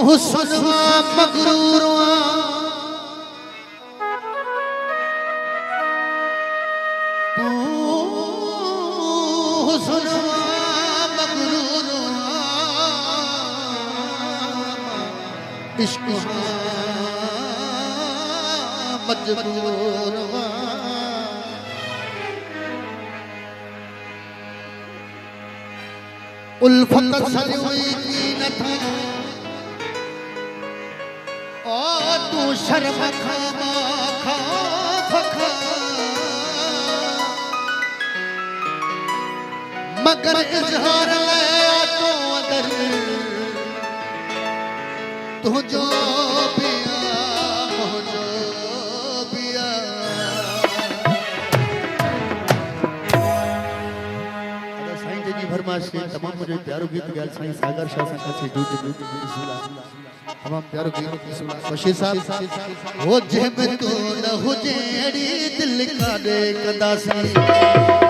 हुस्नमा मगरूरवा तू हुस्नमा मगरूरवा इश्क मजबूरवा उल्फत सजोई की न था ओ तू शर्म खामा खा फखा मगर इजहार ले तो अदर तू जो पिया हो जो पिया अदा साईं जी फरमाइश के तमाम मुझे प्यारो गीत गाल साईं सागर शाह सां से जूट तमाम प्यारो गीत बशीर साहब हो जे में तो न हो जेड़ी दिल का दे कदा सी